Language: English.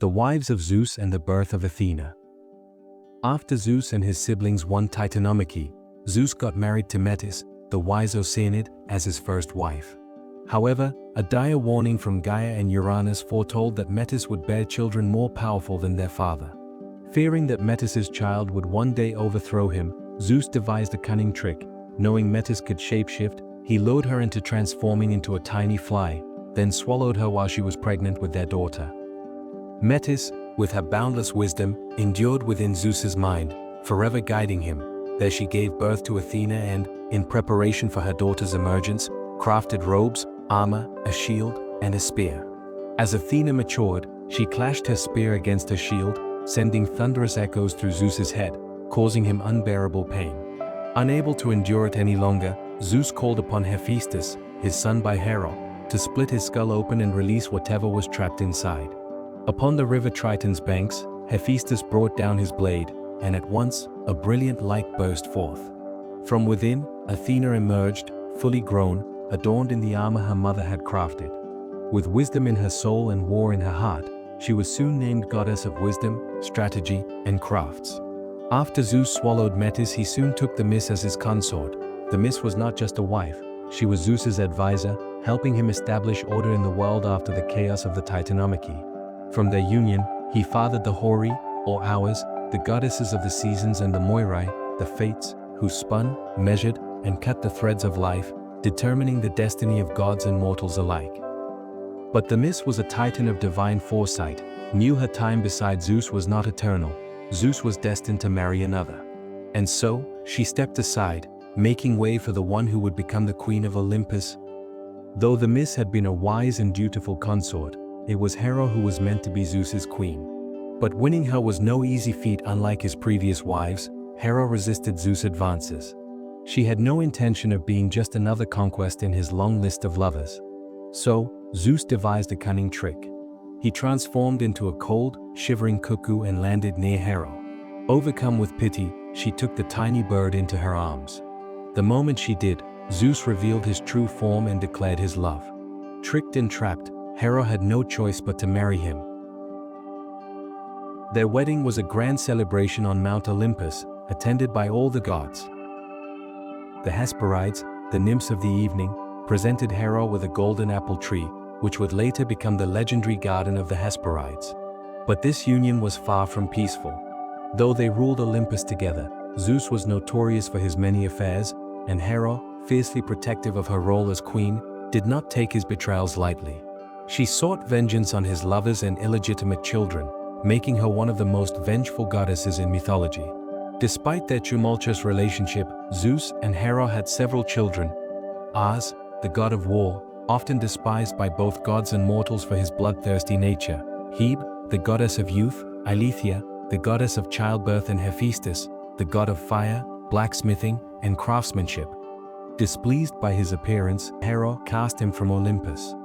The wives of Zeus and the birth of Athena. After Zeus and his siblings won Titanomachy, Zeus got married to Metis, the wise Oceanid, as his first wife. However, a dire warning from Gaia and Uranus foretold that Metis would bear children more powerful than their father. Fearing that Metis's child would one day overthrow him, Zeus devised a cunning trick. Knowing Metis could shapeshift, he lured her into transforming into a tiny fly, then swallowed her while she was pregnant with their daughter. Metis, with her boundless wisdom, endured within Zeus's mind, forever guiding him. There she gave birth to Athena and, in preparation for her daughter's emergence, crafted robes, armor, a shield, and a spear. As Athena matured, she clashed her spear against her shield, sending thunderous echoes through Zeus's head, causing him unbearable pain. Unable to endure it any longer, Zeus called upon Hephaestus, his son by Hera, to split his skull open and release whatever was trapped inside. Upon the river Triton's banks, Hephaestus brought down his blade, and at once, a brilliant light burst forth. From within, Athena emerged, fully grown, adorned in the armor her mother had crafted. With wisdom in her soul and war in her heart, she was soon named goddess of wisdom, strategy, and crafts. After Zeus swallowed Metis, he soon took Themis as his consort. Themis was not just a wife, she was Zeus's advisor, helping him establish order in the world after the chaos of the Titanomachy. From their union, he fathered the Hori, or Hours, the goddesses of the seasons, and the Moirai, the Fates, who spun, measured, and cut the threads of life, determining the destiny of gods and mortals alike. But Themis was a titan of divine foresight, knew her time beside Zeus was not eternal. Zeus was destined to marry another. And so, she stepped aside, making way for the one who would become the queen of Olympus. Though Themis had been a wise and dutiful consort, it was Hera who was meant to be Zeus's queen. But winning her was no easy feat. Unlike his previous wives, Hera resisted Zeus' advances. She had no intention of being just another conquest in his long list of lovers. So, Zeus devised a cunning trick. He transformed into a cold, shivering cuckoo and landed near Hera. Overcome with pity, she took the tiny bird into her arms. The moment she did, Zeus revealed his true form and declared his love. Tricked and trapped, Hera had no choice but to marry him. Their wedding was a grand celebration on Mount Olympus, attended by all the gods. The Hesperides, the nymphs of the evening, presented Hera with a golden apple tree, which would later become the legendary garden of the Hesperides. But this union was far from peaceful. Though they ruled Olympus together, Zeus was notorious for his many affairs, and Hera, fiercely protective of her role as queen, did not take his betrayals lightly. She sought vengeance on his lovers and illegitimate children, making her one of the most vengeful goddesses in mythology. Despite their tumultuous relationship, Zeus and Hera had several children. Ars, the god of war, often despised by both gods and mortals for his bloodthirsty nature. Hebe, the goddess of youth, Eileithyia, the goddess of childbirth, and Hephaestus, the god of fire, blacksmithing, and craftsmanship. Displeased by his appearance, Hera cast him from Olympus.